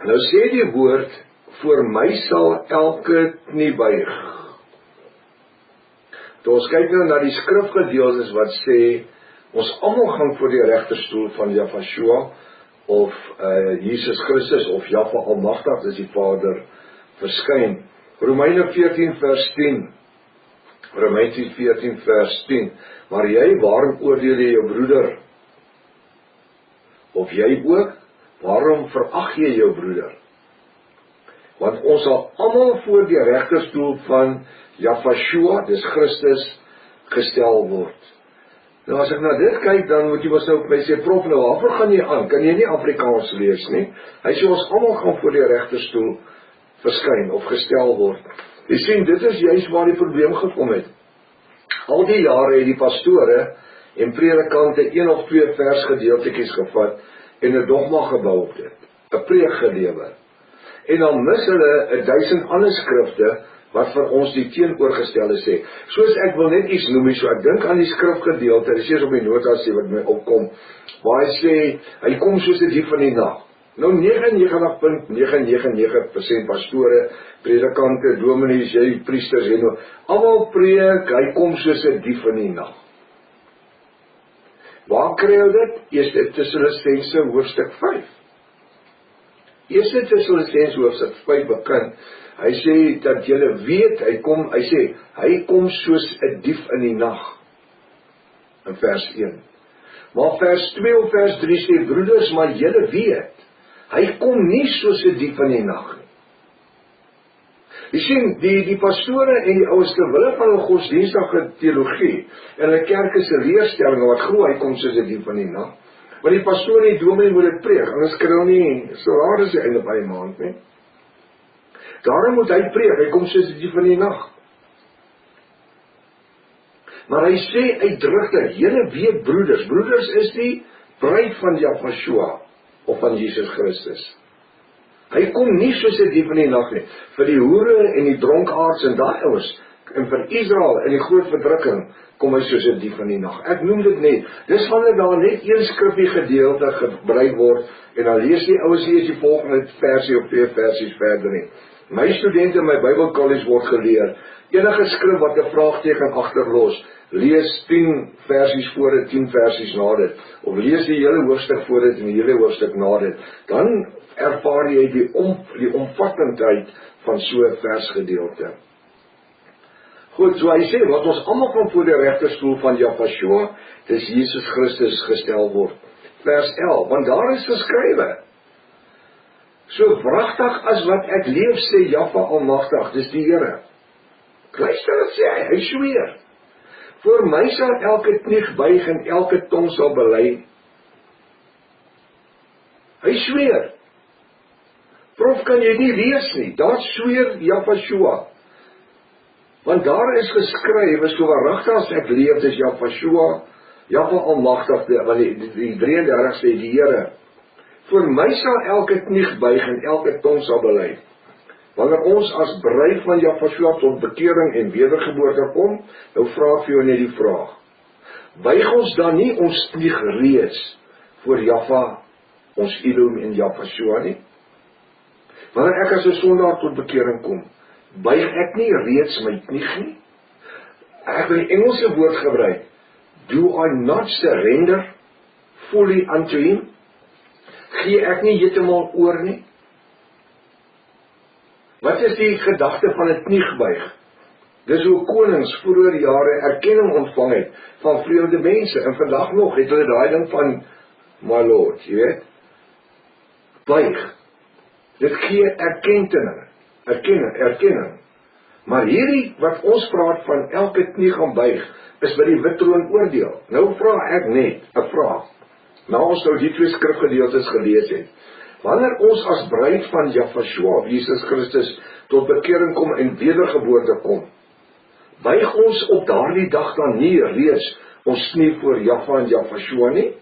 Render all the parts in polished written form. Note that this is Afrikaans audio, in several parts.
Nou sê die woord, voor my sal elke knie buig. Toe ons kyk nou na die skrifgedeeltes wat sê, ons almal gaan voor die regterstoel van Jahweh of Jesus Christus of Jahwe Almagtig, dis die Vader, verskyn. Romeine 14 vers 10. Romeine 14 vers 10. Maar jy, waarom oordeel jy jou broeder? Of jy ook, waarom verag jy jou broeder? Want ons sal almal voor die regterstoel van Jahwe, dis Christus, gestel word. Nou as ek na dit kyk, dan moet jy mos nou my sê, prof, nou waarvoor gaan jy aan? Kan jy nie Afrikaans lees nie? Hy sê ons almal gaan voor die regterstoel verskyn of gestel word. Jy sien, dit is juist waar die probleem gekom het. Al die jare het die pastore en predikante 1 of 2 versgedeeltetjies gevat en 'n dogma gebou op dit, 'n preek gelewer. En dan mis hulle 1000 ander skrifte wat vir ons die teenoorgestelde sê. Soos ek wil net iets noem, so ek dink aan die skrifgedeelte, dis eers op die notas wat my opkom, waar hy sê, hy kom soos 'n dief in die nag. Nou 99.999% pastore, predikante, dominees, jy priesters en almal preek, hy kom soos 'n dief in die nag. Waar kry jy dit? Eerste Tessalonisense hoofstuk 5. Eerste Tessalonisense hoofstuk 5 begin. Hy sê dat julle weet, hy kom soos 'n dief in die nag. In vers 1. Maar vers 2 of vers 3 sê, broeders, maar julle weet, hy kom nie soos 'n dief in die nag nie. Jy sien, die pastore en die ouens ter wille van hulle godsdienstige teologie en hulle kerke se leerstellinge wat glo hy kom soos 'n dief in die nag. Want die pastoor en die dominee moet dit preek, anders kry hulle nie salaris die einde van die maand nie. Daarom moet hy preek, hy kom soos 'n dief in die nag. Maar hy sê uitdruklik, julle weet broeders, broeders is die bruid van Jahwe of van Jesus Christus. Hy kom nie soos 'n dief in die nag nie. Vir die hoere en die dronkaards en daai ouens, en vir Israel in die groot verdrukking, kom hy soos 'n dief in die nag. Ek noem dit net, dis wanneer daar net een skrifgie gedeelte gebruik word, en dan lees die ouens nie eens die volgende versie of 2 versies verder nie. My studente in my Bybelkollege word geleer, enige skrif wat 'n vraagteken agterlos, lees 10 versies voor dit, 10 versies na dit, of lees die hele hoofstuk voor dit en die hele hoofstuk na dit, dan ervaar jy die omvattendheid van so 'n versgedeelte. Goed, so hy sê, wat ons almal van voor die regterstoel van Jahwe, dis Jesus Christus gestel word. Vers 11, want daar is geskrywe, so wragtig as wat ek leef, sê Jahwe Almagtig, dis die Here. Luister wat sê hy sweer, voor my sal elke knie buig en elke tong sal bely. Hy sweer. Prof, kan jy nie lees nie, daar sweer Jahwe. Want daar is geskrywe, so wragtig as ek leef, dis Jahwe Almagtig, want die 33 sê die Here. Voor my sal elke knie buig en elke tong sal bely. Wanneer ons as bruid van Jahwe tot bekering en wedergeboorte kom, nou vra ek vir jou net die vraag. Buig ons dan nie ons knie reeds voor Jahwe, ons Elohim en Jahwe nie? Wanneer ek as 'n sondaar tot bekering kom, buig ek nie reeds my knie nie? Ek wil die Engelse woord gebruik. Do I not surrender fully unto him? Gee ek nie heeltemal oor nie? Wat is die gedagte van 'n kniebuig? Dis hoe konings vroeër jare erkenning ontvang het van vreemde mense, en vandag nog het hulle daai ding van my Lord, jy weet? Buig. Dit gee erkenning. Maar hierdie wat ons praat van elke knie gaan buig, is by die wit troon oordeel. Nou vra ek net 'n vraag. Nou ons nou die 2 skrifgedeeltes gelees het. Wanneer ons as bruid van Jahwe, Jesus Christus, tot bekering kom en wedergeboorte kom, buig ons op daardie dag dan nie reeds ons knie voor Jahwe en Jahwe nie?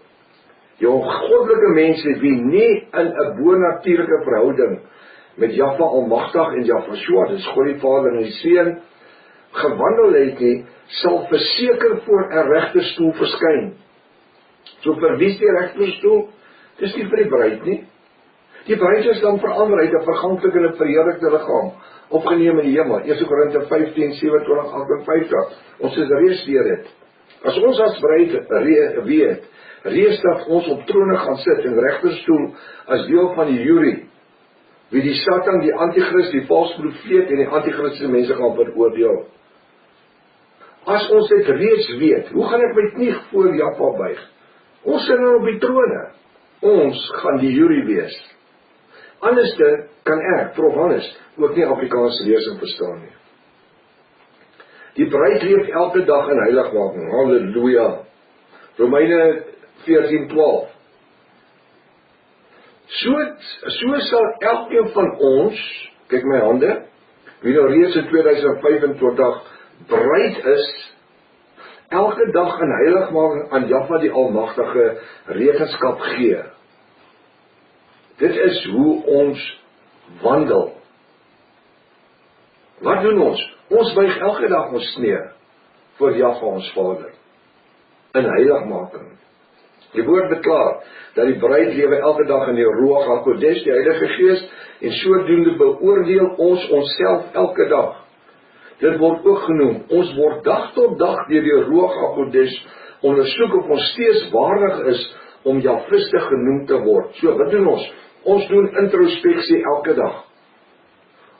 Jou goddelike mense wie nie in 'n bonatuurlike verhouding met Jahwe Almagtig en Jahwe, dis God die Vader en die Seun, gewandel het nie, sal verseker voor 'n regterstoel verskyn. So vir wie is die regterstoel? Dis nie vir die bruid nie. Die bruid is dan verander uit 'n verganklike en 'n verheerlikte liggaam, opgeneem in die hemel. 1 Korinte 15:27-58. Ons is reeds deur dit. As ons as bruid weet, reeds dat ons op trone gaan sit en regterstoel as deel van die jury, wie die Satan, die Antichrist, die valse profeet en die Antichristse mense gaan veroordeel. As ons dit reeds weet, hoe gaan ek my knie voor Jahwe buig? Ons sit nou op die trone. Ons gaan die jury wees. Anderste kan ek, Prof. Hannes, ook nie Afrikaanse lesing verstaan nie. Die bruid leef elke dag in heiligmaking. Halleluja. Romeine 14:12. So sal elkeen van ons, kyk my hande, wie nou reeds in 2025 bruid is, elke dag in heiligmaking aan Jahwe die Almagtige rekenskap gee. Dit is hoe ons wandel. Wat doen ons? Ons buig elke dag ons knie voor Jahwe ons Vader in heiligmaking. Die woord beklaar dat die bruid lewe elke dag in die Ruach HaKodesh, die Heilige Gees, en sodoende beoordeel ons onsself elke dag. Dit word ook genoem, ons word dag tot dag deur die Ruach HaKodesh ondersoek of ons steeds waardig is om Jahwiste genoem te word. So, wat doen ons? Ons doen introspeksie elke dag.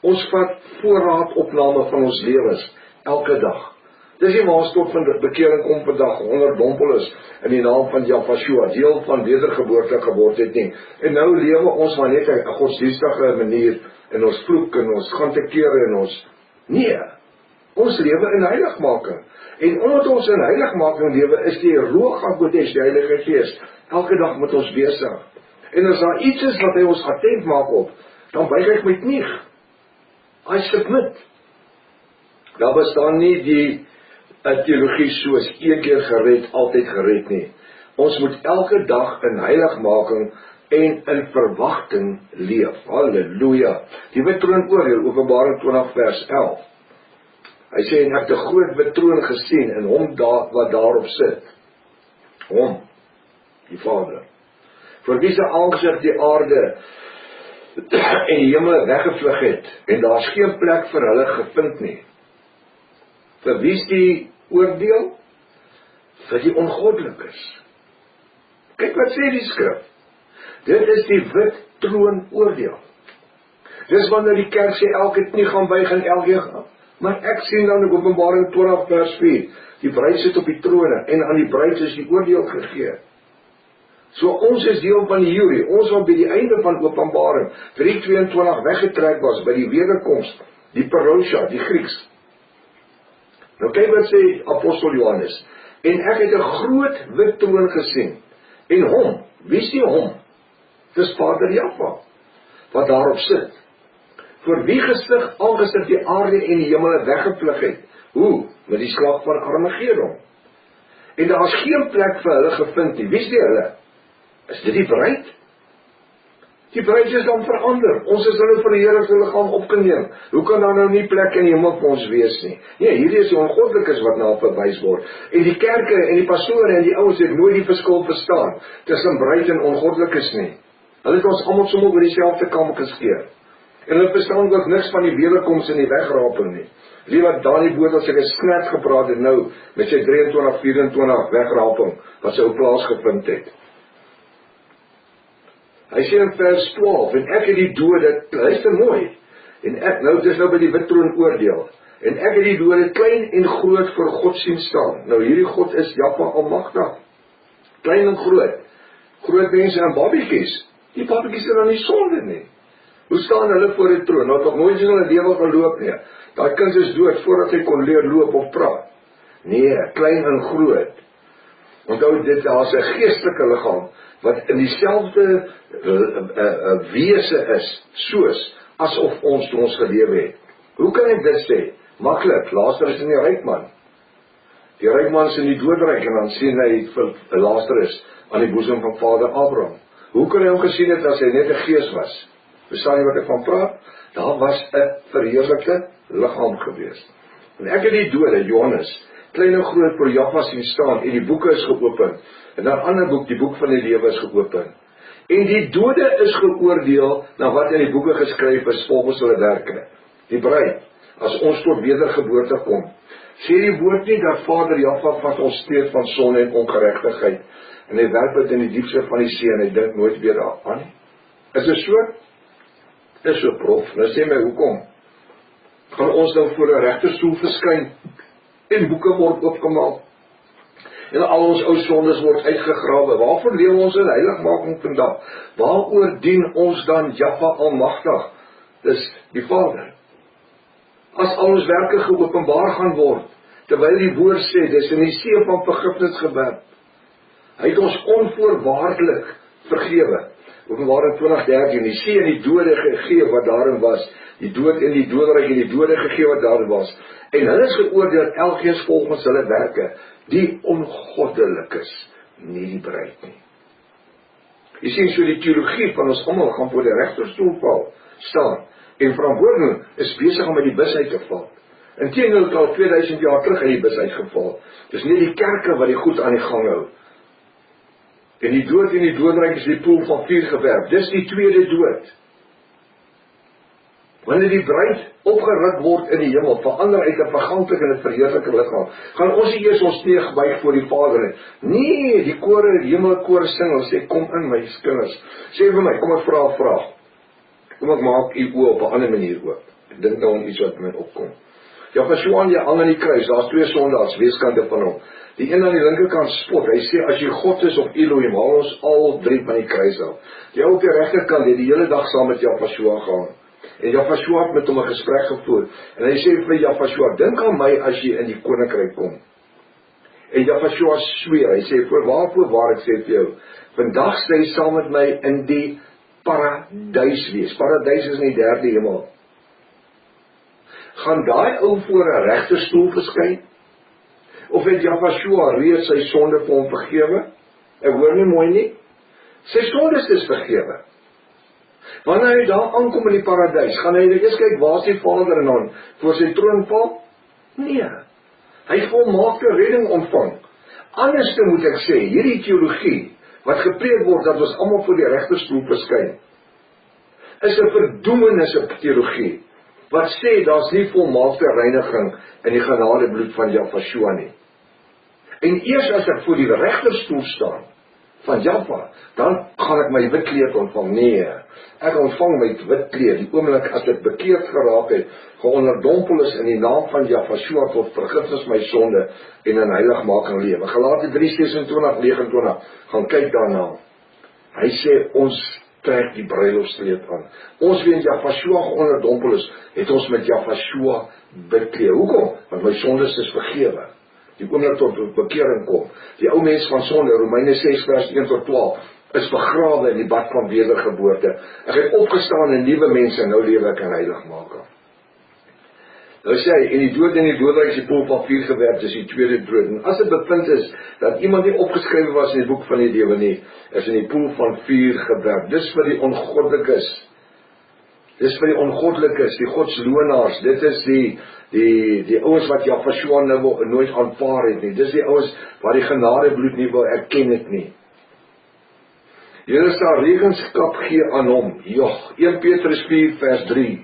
Ons vat voorraadopname van ons lewens elke dag. Dis nie waar ons tot van bekering kom vandag, onderdompel is in die naam van Jahwe, deel van wedergeboorte geword het nie. En nou lewe ons maar net 'n godsdienstige manier, en ons vloek, en ons gaan te kere, en ons... Nee, ons lewe in heiligmaking. En omdat ons in heiligmaking lewe, is die Ruach HaKodesh, die Heilige Gees, elke dag met ons besig. En as daar iets is wat hy ons attent maak op, dan buig ek my knie. I submit. Daar bestaan nie die teologie soos een keer gered, altyd gered nie. Ons moet elke dag in heiligmaking en in verwagting leef. Halleluja. Die wit troon oordeel, Openbaring 20 vers 11. Hy sê, en ek het 'n groot wit troon gesien, en hom wat daarop sit. Hom, die Vader. Vir wie se aangesig die aarde en die hemel weggevlug het, en daar is geen plek vir hulle gevind nie. Vir wie is die oordeel? Vir die ongoddelikes. Kyk wat sê die skrif. Dit is die wit troon oordeel. Dis wanneer die kerk sê elke knie gaan buig en elkeen gaan. Maar ek sien dan in Openbaring 20 vers 4, die bruid sit op die trone, en aan die bruid is die oordeel gegee. So ons is deel van die jury, ons wat by die einde van Openbaring 3:22 weggetrek was, by die wederkoms, die parousia, die Grieks. Nou kyk wat sê Apostel Johannes, en ek het 'n groot wit troon gesien, en hom, wie is die hom? Dis Vader Jahwe, wat daarop sit. Voor wie aangesig die aarde en die hemel weggevlug het. Hoe? Met die slag van Armageddon. En daar is geen plek vir hulle gevind nie. Wie is die hulle? Is dit die bruid? Die bruid is dan verander. Ons is hulle verheerlikte liggaam opgeneem. Hoe kan daar nou nie plek in die hemel vir ons wees nie? Nee, hierdie is die ongoddelikes wat na verwys word. En die kerke en die pastore en die ouens het nooit die verskil verstaan tussen bruid en ongoddelikes nie. Hulle het ons almal sommer oor dieselfde kam geskeer. En hulle verstaan ook niks van die wederkoms en die wegraping nie. Liewe wat Dani Boot as ek 'n snert gepraat het nou, met sy 23-24 wegraping, wat sy op plaas gevind het. Hy sê in vers 12, en ek het die dode, luister mooi, en ek, nou dis nou by die wit troon oordeel, en ek het die dode klein en groot vir God sien staan. Nou hierdie God is Jahwe Almagtig, klein en groot mense en babiekies, die babiekies is dan nie sonde nie. Hoe staan hulle voor die troon? Nou het nog nooit in hulle lewe geloop nie. Daai kind is dood voordat hy kon leer loop of praat. Nee, klein en groot. Onthou dit, daar is 'n geestelike liggaam wat in dieselfde wese is, soos asof ons toe ons gelewe het. Hoe kan ek dit sê? Maklik, Lazarus in die ryk man. Die ryk man is in die doodryk en dan sien hy vir Lazarus aan die boesem van Vader Abraham. Hoe kan hy hom gesien het as hy net 'n gees was? Verstaan jy wat ek van praat? Daar was 'n verheerlikte liggaam gewees. En ek het die dode, Johannes, klein en groot voor Jahwe sien staan, en die boeke is geopen. En dan 'n ander boek, die boek van die lewe is geopen. En die dode is geoordeel na wat in die boeke geskryf is volgens hulle werke. Die bruid, as ons tot wedergeboorte kom, sê die woord nie dat Vader Jahwe vat ons steeds van sonde en ongeregtigheid en hy werp dit in die diepste van die see en hy dink nooit weer daaraan nie. Is dit so? Is so, prof. Nou sê my, hoekom? Gaan ons nou voor 'n regterstoel verskyn en boeke word oopgemaak en al ons ou sondes word uitgegrawe? Waarvoor lewe ons in heiligmaking vandag? Waaroor dien ons dan Jahwe Almagtig? Dis die Vader. As al ons werke geopenbaar gaan word, terwyl die woord sê, dis in die see van vergifnis gewerp. Hy het ons onvoorwaardelik vergewe. Openbaring 20:13, die see en die dode gegee wat daarin was, die dood en die doderyk en die dode gegee wat daarin was, en hulle is geoordeel elkeen volgens hulle werke, die ongoddelikes, nie die bruid nie. Jy sien, so die teologie van ons almal gaan voor die regterstoel staan, en verantwoording is besig om uit die bus uit te val. Inteendeel het al 2000 jaar terug uit die bus uitgeval. Dis nie die kerke wat die goed aan die gang hou. En die dood en die doodryk is die poel van vuur gewerp. Dis die tweede dood. Wanneer die bruid opgeruk word in die hemel, verander uit 'n verganklik en 'n verheerlike liggaam, gaan ons nie eers ons knie buig voor die Vader nie. Nee, die kore, die hemelkoor sing, hulle sê, kom in my kinders. Sê vir my, kom ek vra 'n vraag. Kom ek maak u oë op 'n ander manier oop. Ek dink nou aan iets wat my opkom. Jahwe aan die hang aan die kruis, daar's twee sondaars, weeskante van hom. Die een aan die linkerkant spot, hy sê, as jy God is of Elohim, haal ons al drie van die kruis af. Die ou op die regterkant het die hele dag saam met Jahwe gegaan. En Jahwe het met hom 'n gesprek gevoer. En hy sê vir Jahwe, dink aan my as jy in die koninkryk kom. En Jahwe sweer, hy sê, voorwaar ek sê vir jou, vandag sê jy saam met my in die paradys wees. Paradys is in die derde hemel. Gaan daai ou voor 'n regterstoel verskyn? Of het Jahwe reeds sy sonde vir hom vergewe? Ek hoor nie mooi nie. Sy sondes is vergewe. Wanneer hy daar aankom in die paradys, gaan hy eers kyk, waar is die Vader en dan voor sy troon val? Nee. Hy het volmaakte redding ontvang. Anderste moet ek sê, hierdie teologie, wat gepreek word, dat ons almal voor die regterstoel verskyn, is 'n verdoemenisse teologie, wat sê, daar's nie volmaakte reiniging in die genadebloed van Jahwe nie. En eers as ek voor die regterstoel staan, van Jahwe, dan gaan ek my wit kleed ontvang. Nee, ek ontvang my wit kleed, die oomblik as ek bekeerd geraak het, geonderdompel is in die naam van Jahwe tot vergifnis my sonde en in heiligmaking lewe. Galate 3:26-29, gaan kyk daarna. Hy sê, ons trek die bruilofskleed aan. Ons wie in Jahwe geonderdompel is, het ons met Jahwe bekleed. Hoekom? Want my sondes is vergewe. Die oomblik tot bekering kom. Die ou mens van sonde, Romeine 6:1-12, is begrawe in die bad van wedergeboorte. Ek het opgestaan in nuwe mense, nou lewe ek in heiligmaking. Nou sê hy, en die dood en die doodryk is die poel van vuur gewerp, dis die tweede dood. En as dit bevind is, dat iemand nie opgeskrywe was in die boek van die lewe nie, is in die poel van vuur gewerp. Dis vir die ongoddelikes. Dis vir die ongoddelikes, die godslonaars. Dit is die ouens wat Jahwe nou nooit aanvaar het nie. Dis die ouens wat die genadebloed nie wil erken het nie. Julle sal rekenskap gee aan hom. 1 Petrus 4:3.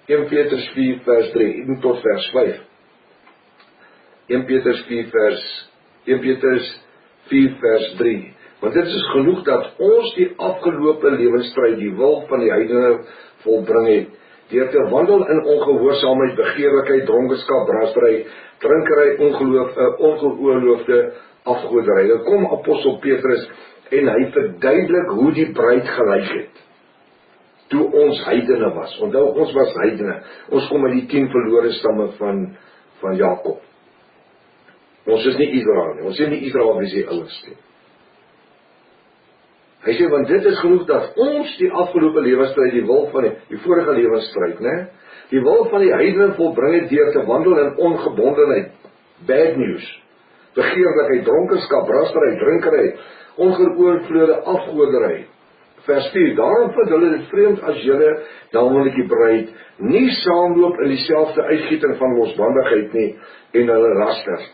1 Petrus 4:3 en tot vers 5. 1 Petrus 4:3. Want dit is genoeg dat ons die afgelope lewensstryd, die wil van die heidene volbring het, deur te wandel in ongehoorsaamheid, begeerlikheid, dronkenskap, brasery, drinkery, ongeoorloofde afgoderry. Dan kom apostel Petrus en hy verduidelik hoe die bruid gelyk het toe ons heidene was. Onthou, ons was heidene. Ons kom uit die 10 verlore stamme van Jakob. Ons is nie Israel nie. Ons sê nie Israel is die ouens nie. Hy sê, want dit is genoeg dat ons die afgelope lewensstryd, die wil van die vorige lewensstryd, die wil van die heidene volbring het deur te wandel in ongebondenheid, bad news, begeerlikheid, dronkenskap, brasery, drinkery, ongeoorloofde afgoderry. Vers 4, daarom vind hulle dit vreemd as julle, naamlik die bruid, nie saamloop in dieselfde uitgieting van losbandigheid nie, en hulle laster.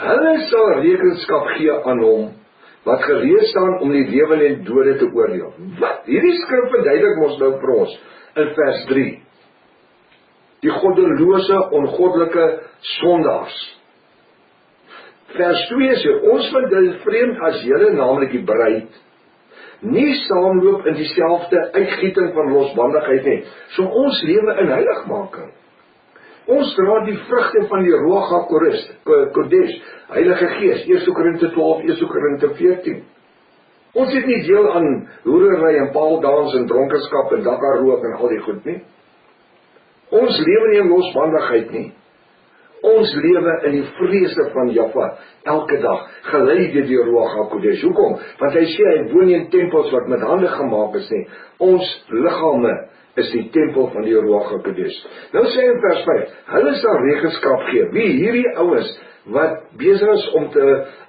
Hulle sal rekenskap gee aan hom, wat gereed staan om die lewende en dode te oordeel. Wat? Hierdie skrif verduidelik ons nou vir ons in vers 3. Die goddelose, ongoddelike sondaars. Vers 2 sê, ons vind dit vreemd as julle, naamlik die bruid, nie saamloop in dieselfde uitgieting van losbandigheid nie. So ons lewe in heiligmaking. Ons dra die vrugte van die Ruach HaKodesh, Heilige Gees, 1 Korinte 12, 1 Korinte 14. Ons het nie deel aan hoerery en paaldans en dronkenskap en dakkarrook en al die goed nie. Ons lewe nie in losbandigheid nie. Ons lewe in die vrese van Jahwe elke dag, gelei deur die Ruach HaKodesh. Hoekom? Want hy sê hy woon nie in tempels wat met hande gemaak is nie. Ons liggame is die tempel van die Ruach HaKodesh. Nou sê in vers 5, hulle sal rekenskap gee. Wie? Hierdie ouens wat besig is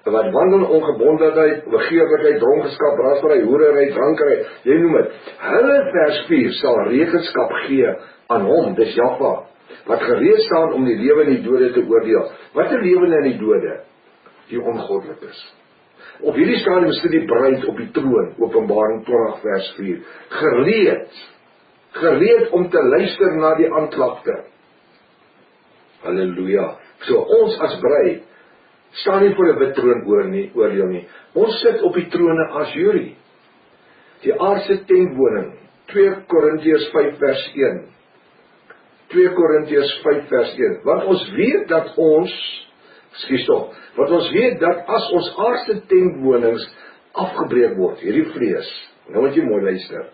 wat wandel in ongebondenheid, begeerlikheid, dronkenskap, rassery, hoerery, drankery, jy noem dit. Hulle, vers 4, sal rekenskap gee aan hom, dis Jahwe, wat gereed staan om die lewende en die dode te oordeel. Wat die lewende en die dode? Die ongoddelikes. Op hierdie stadium sit die bruid op die troon, Openbaring 20 vers 4, gereed om te luister na die aanklagte. Halleluja. So ons as bruid staan nie voor 'n wit troon oordeel nie. Ons sit op die trone as jury. Die aardse tentwoning, 2 Korintiërs 5 vers 1. 2 Korintiërs 5 vers 1. Want ons weet dat as ons aardse tentwonings afgebreek word, hierdie vlees, nou moet jy mooi luister,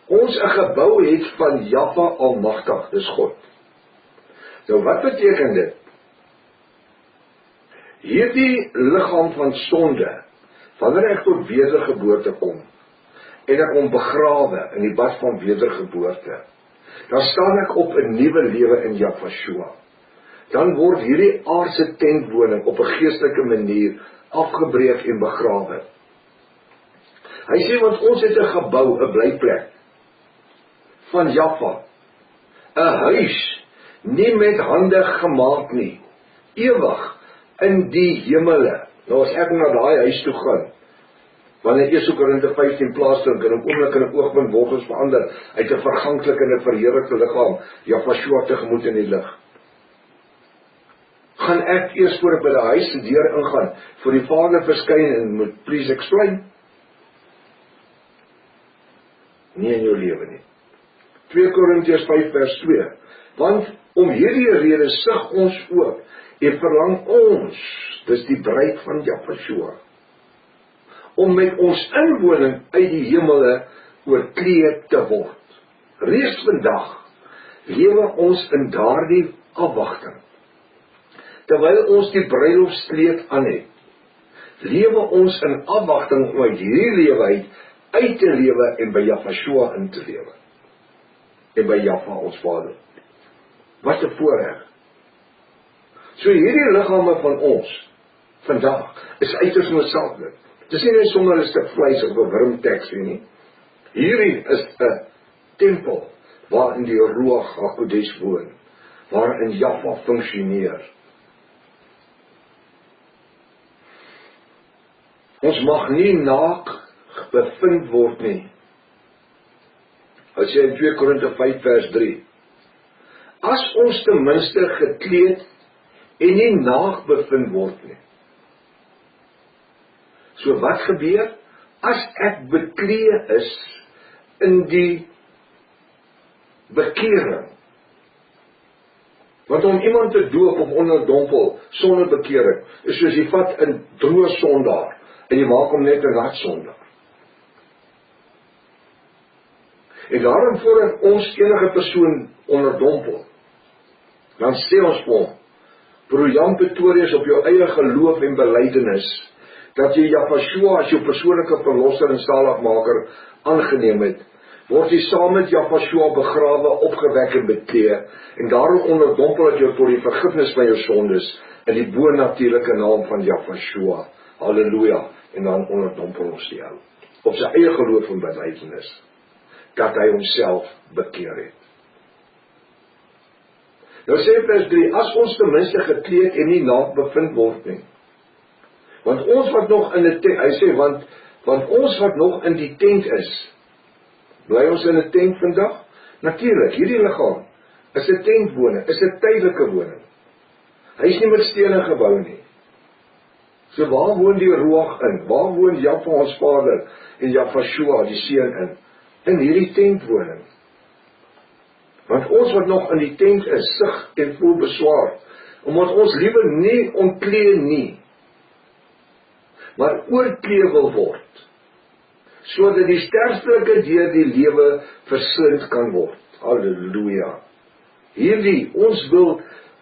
ons 'n gebou het van Jahwe Almagtig, dis God. Nou wat beteken dit? Hierdie liggaam van sonde, wanneer ek tot wedergeboorte kom, en ek hom begrawe in die bad van wedergeboorte, dan staan ek op 'n nuwe lewe in Yahshua. Dan word hierdie aardse tentwoning op 'n geestelike manier afgebreek en begrawe. Hy sê, want ons het 'n gebou, 'n blyplek van Jahwe, 'n huis, nie met hande gemaak nie, ewig in die hemele. Nou as ek na daai huis toe gaan, wanneer 1 Korinte 15 plaasvind, in 'n oomblik en 'n oogwink word ons verander uit 'n verganklike en 'n verheerlikte liggaam, Jahshua tegemoet in die lig. Gaan ek eers voor ek by die huis se deur ingaan, voor die Vader verskyn en moet please explain? Nie in jou lewe nie. 2 Korintiërs 5 vers 2. Want om hierdie rede sug ons ook en verlang ons, dis die bruid van Jahshua, om met ons inwoning uit die hemele oorkleed te word. Reeds vandag lewe ons in daardie afwagting. Terwyl ons die bruilofskleed aan het, lewe ons in afwagting om uit hierdie lewe uit te lewe en by Jahshua in te lewe. En by Jahwe ons Vader. Wat 'n voorreg. So hierdie liggame van ons vandag is uiters noodsaaklik. Dit is nie net sommer 'n stuk vleis of 'n wurmteks nie. Hierdie is 'n tempel waarin die Ruach HaKodesh woon, waarin Jahwe funksioneer. Ons mag nie naak bevind word nie. Hy sê in 2 Korinte 5 vers 3. As ons ten minste gekleed en nie naak bevind word nie. So wat gebeur? As ek bekleed is in die bekering. Want om iemand te doop of onderdompel sonder bekering is soos jy vat 'n droë sondaar en jy maak hom net 'n nat sondaar. En daarom voordat ons enige persoon onderdompel, dan sê ons vir hom, broer Jan Pretorius, op jou eie geloof en belydenis, dat jy Jahshua as jou persoonlike verlosser en saligmaker aangeneem het, word jy saam met Jahshua begrawe, opgewek en bekleed, en daarom onderdompel het jou tot die vergifnis van jou sondes, in die bonatuurlike naam van Jahshua. Halleluja. En dan onderdompel ons die ou, op sy eie geloof en belydenis, dat hy homself bekeer het. Nou sê vers 3, as ons ten minste gekleed en nie naak bevind word nie. Want ons wat nog in die tent, hy sê, want ons wat nog in die tent is, bly ons in 'n tent vandag? Natuurlik, hierdie liggaam is 'n tentwoning, is 'n tydelike woning. Hy is nie met stene gebou nie. So waar woon die Ruach in? Waar woon Jahwe ons Vader en Jahwe die Seun in? In hierdie tentwoning. Want ons wat nog in die tent is, sug en voel beswaar, omdat ons liewer nie ontklee nie, maar oorklee wil word, sodat die sterflike deur die lewe verslind kan word. Halleluja.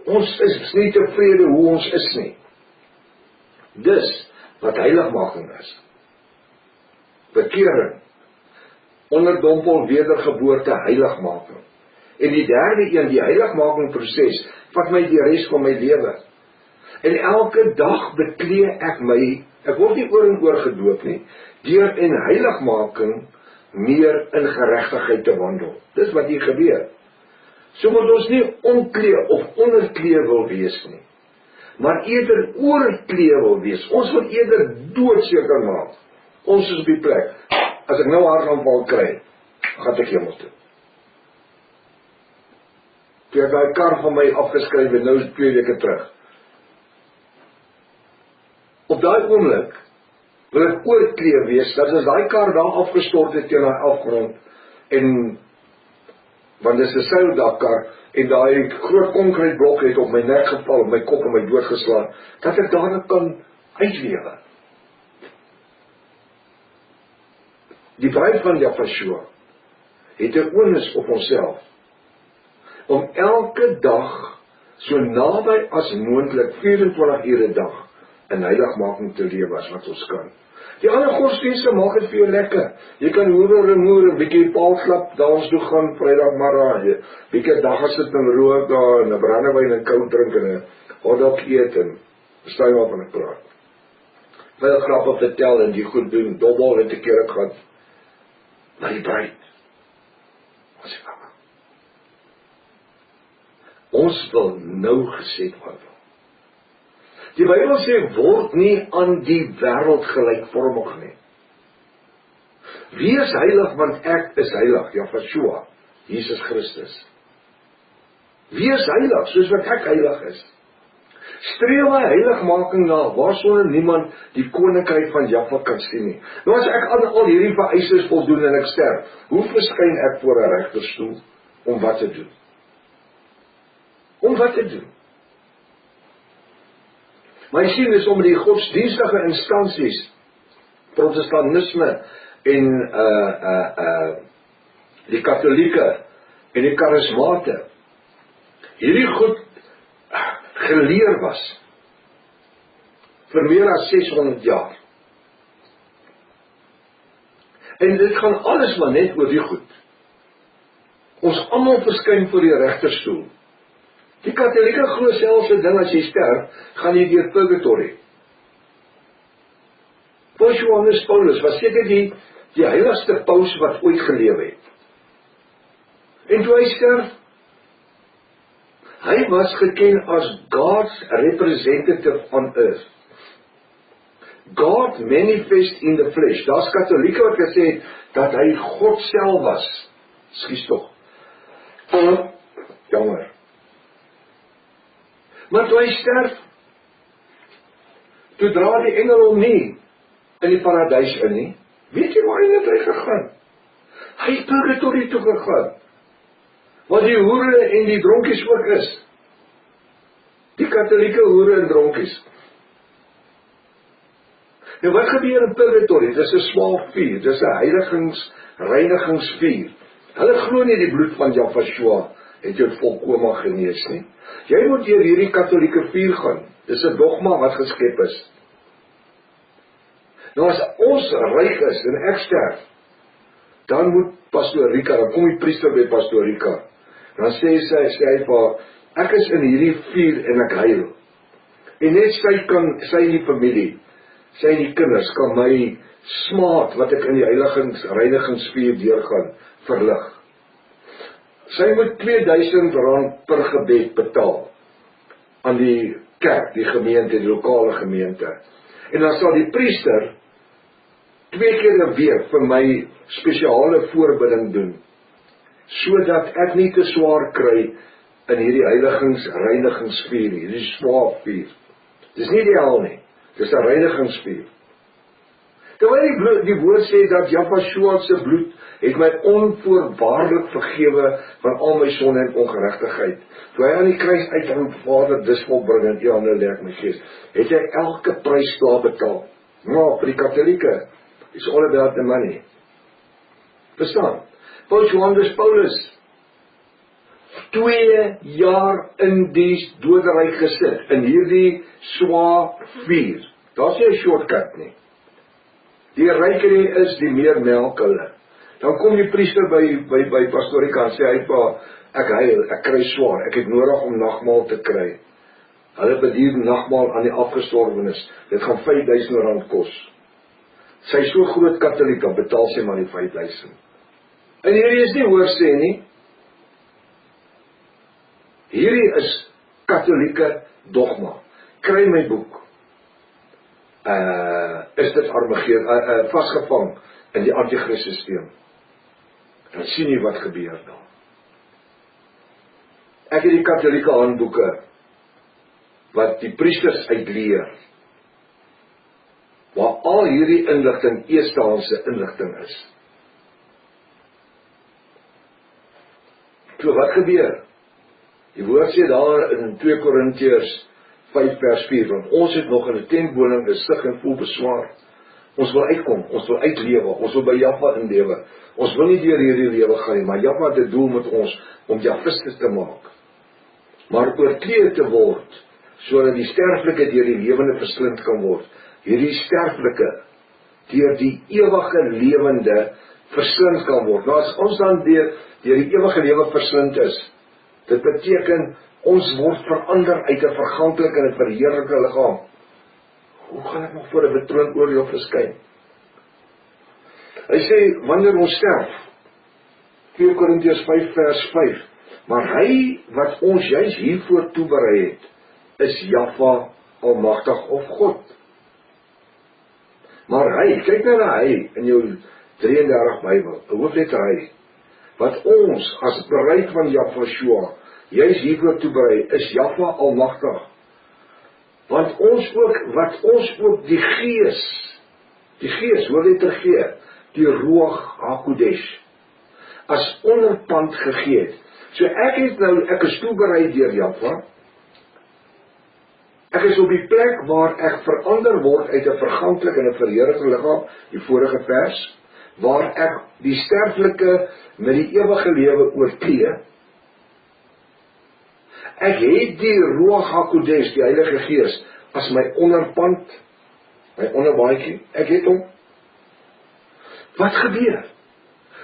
Ons is nie tevrede hoe ons is nie. Dis wat heiligmaking is. Bekering, onderdompel, wedergeboorte, heiligmaking. En die derde een, die heiligmaking proses, vat my die res van my lewe. En elke dag beklee ek my, ek word nie oor en oor gedoop nie, deur in heiligmaking meer in geregtigheid te wandel. Dis wat hier gebeur. So moet ons nie onklee of onderklee wil wees nie, maar eerder oorklee wil wees. Ons wil eerder doodseker maak. Ons is op die plek. As ek nou hartaanval kry, gaan ek hemel toe. Toe ek daai kar van my afgeskryf het, nou is 2 weke terug. Op daai oomblik wil ek oorklee wees, dat as daai kar daar afgestort het teen daai afgrond, en want dit is 'n seildakkar, en daai groot konkreetblok het op my nek geval, op my kop en my doodgeslaan, dat ek daarna kan uitlewe. Die bruid van Jahwe het 'n onus op onsself, om elke dag, so naby as moontlik, 24 ure 'n dag, in heiligmaking te lewe as wat ons kan. Die ander godsdienste maak dit vir jou lekker. Jy kan hoer en moer, 'n bietjie paalklap, dans toe gaan, Vrydagmiddag, bietjie dagga sit en rook daar, en 'n brandewyn en koud drink, en 'n hotdog eet, en verstaan waarvan ek praat. Wil grappe vertel en die goed doen, dobbel het 'n keer gehad. Maar die bruid, ons wil nou geset word. Die Bybel sê, word nie aan die wêreld gelykvormig nie. Wees heilig, want ek is heilig, Jahwe, Jesus Christus. Wees heilig, soos wat ek heilig is. Streef my heiligmaking na, waarsonder niemand die koninkryk van Jahwe kan sien nie. Nou as ek aan al hierdie vereistes voldoen en ek sterf, hoe verskyn ek voor 'n regterstoel? Om wat te doen? Om wat te doen? Maar jy sien, dis om die godsdienstige instansies, protestantisme en die katholieke en die charismate, hierdie goed geleer was vir meer as 600 jaar. En dit gaan alles maar net oor die goed. Ons almal verskyn voor die regterstoel. Die katholieke glo selfs 'n ding, as jy sterf, gaan jy deur purgatory. Paus Johannes Paulus was seker die heiligste paus wat ooit geleef het. En toe hy sterf, hy was geken as God's representative on earth. God manifest in the flesh. Daar's katholieke wat gesê het, dat hy God self was. Skus tog. Jammer. Maar toe hy sterf, toe dra die engel hom nie in die paradys in nie. Weet jy waar het hy gegaan? Hy het purgatory toe gegaan, waar die hoere en die dronkies ook is. Die katholieke hoere en dronkies. En wat gebeur in purgatory? Dis 'n swaar vuur, dis 'n reinigingsvuur. Hulle glo nie die bloed van Jahwe het jou volkome genees nie. Jy moet deur hierdie katholieke vuur gaan. Dis 'n dogma wat geskep is. Nou as ons ryk is en ek sterf, dan moet Pastoor Rika, dan kom die priester by Pastoor Rika. Dan sê hy vir haar, ek is in hierdie vuur en ek huil. En net sy en die familie, sy en die kinders kan my smaad wat ek in die reinigingsvuur deurgaan, verlig. Sy moet R2000 per gebed betaal aan die kerk, die gemeente, die lokale gemeente. En dan sal die priester 2 keer 'n week vir my spesiale voorbidding doen, sodat ek nie te swaar kry in hierdie reinigingsvuur, hierdie swaar vuur. Dis nie die hel nie, dis 'n reinigingsvuur. Terwyl die woord sê dat Jahshua se bloed het my onvoorwaardelik vergewe van al my sonde en ongeregtigheid. Toe hy aan die kruis uitroep, Vader, dis volbring, in U hande lê ek my gees, het hy elke prys klaar betaal. Maar vir die Katolieke, it's all about the money. Verstaan? Paulus, 2 jaar in die doderyk gesit, in hierdie swaar vuur. Daar's nie 'n shortcut nie. Die ryker jy is, die meer melk hulle. Dan kom die priester by pastorika en sê hy, pa, ek huil, ek kry swaar, ek het nodig om nagmaal te kry. Hulle bedien nagmaal aan die afgestorwenes. Dit gaan R5.000 kos. Sy is so groot Katolieke, betaal sy maar die 5.000. En hierdie is nie hoor sê nie. Hierdie is Katolieke dogma. Kry my boek. Is dit Armageddon, vasgevang in die anti-Christ-systeem. Dan sien jy wat gebeur daar. Ek het die Katolieke handboeke wat die priesters uitleer, waar al hierdie inligting eerstehandse inligting is. So wat gebeur? Die woord sê daar in 2 Korintiërs 5 vers 4, want ons het nog in 'n tentwoning gesig en voel beswaar. Ons wil uitkom, ons wil uitlewe, ons wil by Jahwe inlewe. Ons wil nie deur hierdie lewe gaan nie, maar Jahwe het 'n doel met ons om Jahwiste te maak. Maar oortree te word, sodat die sterflike deur die lewende verslind kan word. Hierdie sterflike deur die ewige lewende verslind kan word. Nou as ons dan deur die ewige lewe verslind is, dit beteken ons word verander uit 'n verganklike en 'n verheerlike liggaam. Hoe gaan ek nog voor 'n betroon oordeel verskyn? Hy sê, wanneer ons sterf, 2 Korintiërs 5 vers 5, maar hy wat ons juis hiervoor toeberei het, is Jahwe Almagtig of God. Maar hy, kyk nou na hy in jou 33 Bybel, 'n hoofletter hy, wat ons as bruid van Jahshua juis hiervoor toeberei, is Jahwe Almagtig. Want wat ons ook die gees, hoor letter G, die Ruach HaKodesh, as onderpand gegee het. So ek is toeberei deur Jahwe. Ek is op die plek waar ek verander word uit 'n verganklik en 'n verheerlike liggaam, die vorige vers, waar ek die sterflike met die ewige lewe oortree. Ek het die Ruach HaKodesh, die Heilige Gees, as my onderpand, my onderbaadjie, ek het hom. Wat gebeur?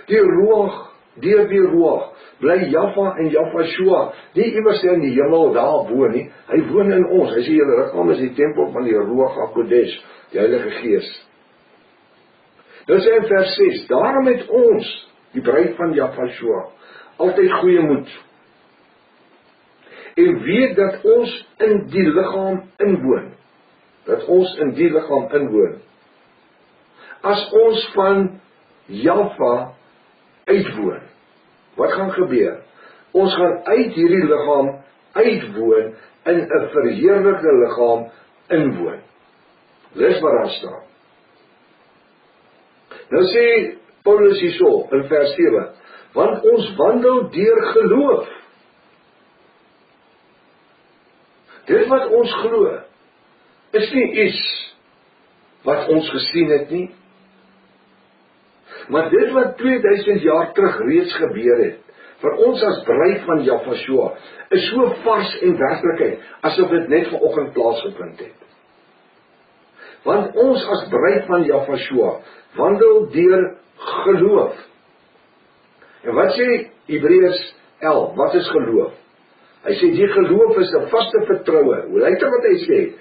Deur die Ruach, bly Jahwe en Jahshua, nie iewers in die hemel daar woon nie, hy woon in ons, hy sê julle liggaam is die tempel van die Ruach HaKodesh, die Heilige Gees. Nou sê in vers 6, daarom het ons, die bruid van Jahshua, altyd goeie moed, en weet dat ons in die liggaam inwoon, as ons van Jahwe uitwoon, wat gaan gebeur? Ons gaan uit hierdie liggaam uitwoon, in 'n verheerlikte liggaam inwoon. Dis wat daar staan. Nou sê Paulus hierso, in vers 7, want ons wandel deur geloof. Dit wat ons glo, is nie iets wat ons gesien het nie, maar dit wat 2000 jaar terug reeds gebeur het, vir ons as bruid van Jahshua, is so vars en werklikheid, asof dit net vanoggend plaasgevind het. Want ons as bruid van Jahshua, wandel deur geloof. En wat sê Hebreërs 11, wat is geloof? Hy sê, die geloof is 'n vaste vertroue. Hoe lyk dit wat hy sê?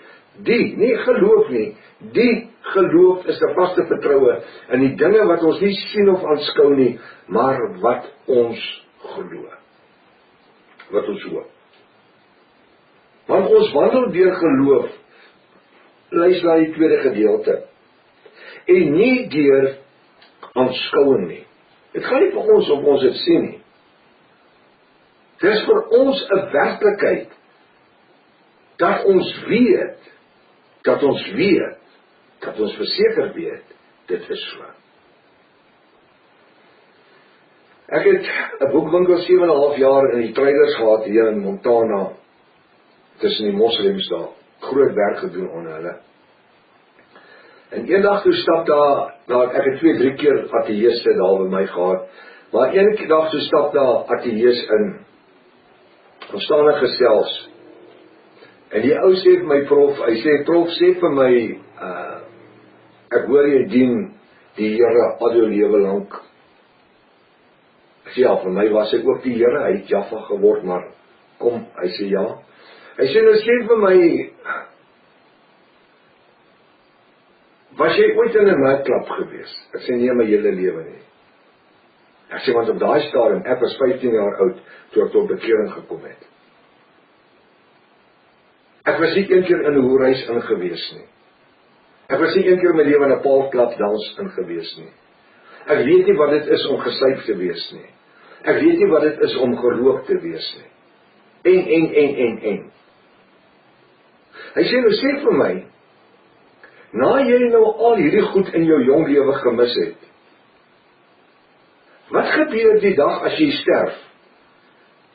Nie geloof nie, die geloof is 'n vaste vertroue in die dinge wat ons nie sien of aanskou nie, maar wat ons glo. Wat ons hoop. Want ons wandel deur geloof luister na die tweede gedeelte. En nie deur aanskouing nie. Dit gaan nie vir ons of ons dit sien nie. Dit is vir ons 'n werklikheid, dat ons weet, dat ons verseker weet, dit is so. Ek het 'n boekwinkel 7,5 jaar in die traders gehad hier in Montana, tussen die moslems daar, groot werk gedoen onder hulle. En eendag toe stap daar, ek het 2-3 keer ateljeeste daar by my gehad, maar een dag toe stap daar ateljees in, ons staan en gesels, en die ou sê vir my prof, hy sê, prof, sê vir my, ek hoor jy dien die Here al jou lewe lank. Ek sê, ja, vir my was hy ook die Here, hy het Jaffa geword, maar kom, hy sê ja. Hy sê, nou sê vir my, was jy ooit in 'n nightclub gewees? Ek sê, nee, my hele lewe nie. Ek sê, want op daai stadium, ek was 15 jaar oud, toe ek tot bekering gekom het. Ek was nie een keer in 'n hoerhuis ingewees nie. Ek was nie een keer in my lewe in 'n paarklap dans ingewees nie. Ek weet nie wat dit is om gesuip te wees nie. Ek weet nie wat dit is om gerook te wees nie. En. Hy sê, nou sê vir my, na jy nou al hierdie goed in jou jong lewe gemis het, wat gebeur die dag as jy sterf,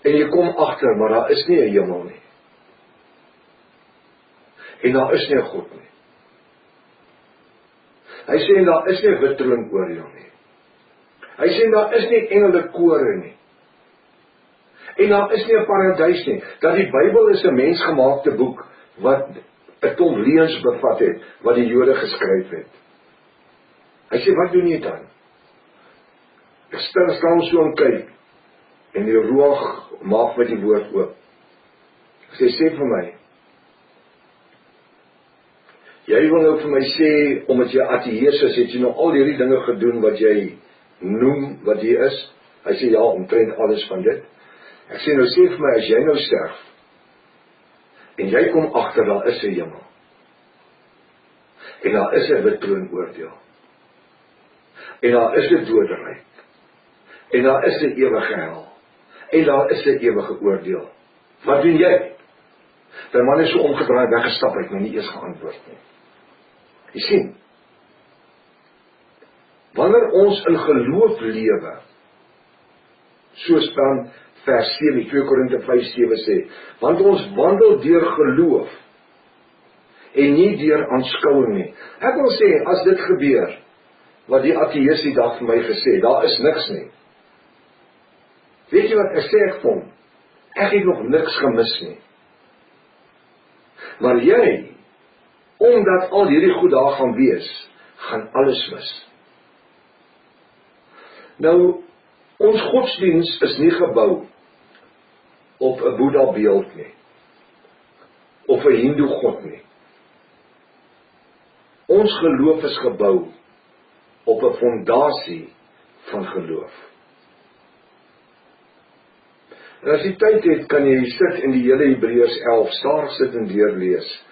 en jy kom agter, maar daar is nie 'n hemel nie, en daar is nie 'n God nie. Hy sê, en daar is nie 'n wit troon oor jou nie. Hy sê, daar is nie engele kore nie, en daar is nie 'n paradys nie, dat die Bybel is 'n mensgemaakte boek, wat 'n klomp leuns bevat het, wat die Jode geskryf het. Hy sê, wat doen jy dan? Ek staan so en kyk, en die roog maak met die woord oop. Hy sê vir my, jy wil nou vir my sê, omdat jy ateïs is, het jy nou al hierdie dinge gedoen, wat jy noem, wat jy is? Hy sê, ja, omtrent alles van dit. Ek sê, nou sê vir my, as jy nou sterf, en jy kom agter, daar is 'n hemel, en daar is 'n wit troon oordeel, en daar is 'n doderyk, en daar is 'n ewige hel, en daar is 'n ewige oordeel. Wat doen jy? Die man is so omgedraai, weggestap, het my nie eers geantwoord nie. Jy sien, wanneer ons in geloof lewe, soos dan vers 7, 2 Korinte 5:7 sê, want ons wandel deur geloof, en nie deur aanskouing nie. Ek wil sê, as dit gebeur, wat die ateïs die dag vir my gesê, daar is niks nie. Weet jy wat, ek sê ek vir hom, ek het nog niks gemis nie. Maar jy, omdat al hierdie goed daar gaan wees, gaan alles mis. Nou, ons godsdiens is nie gebou op 'n Boeddha beeld nie, of 'n Hindoe god nie. Ons geloof is gebou op 'n fondasie van geloof. En as jy tyd het, kan jy sit in die hele Hebreërs 11, stadig sit en deurlees,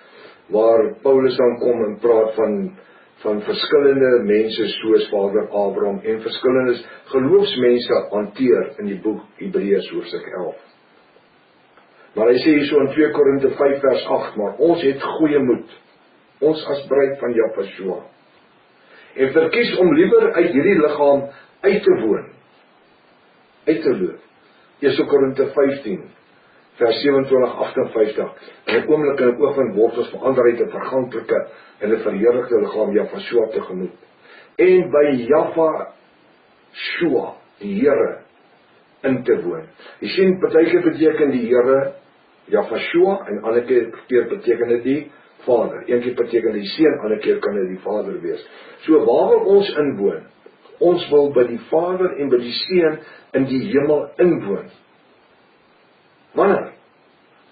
waar Paulus dan kom en praat van verskillende mense soos Vader Abraham, en verskillende geloofsmense hanteer in die boek Hebreërs hoofstuk 11. Maar hy sê hier so in 2 Korinte 5 vers 8, maar ons het goeie moed, ons as bruid van Jahweh, en verkies om liewer uit hierdie liggaam uit te woon, uit te loop. 1 Korinte 15 vers 27-58, en 'n oomblik in 'n oog word ons verander uit 'n verganklike en 'n verheerlikte liggaam Jahweh tegemoet, en by Jahweh, die Here, in te woon. Jy sien, partykeer beteken die Here Jahweh, en ander keer beteken dit die Vader. Een keer beteken die Seun, ander keer kan dit die Vader wees. So waar wil ons inwoon? Ons wil by die Vader en by die Seun in die hemel inwoon. Wanneer?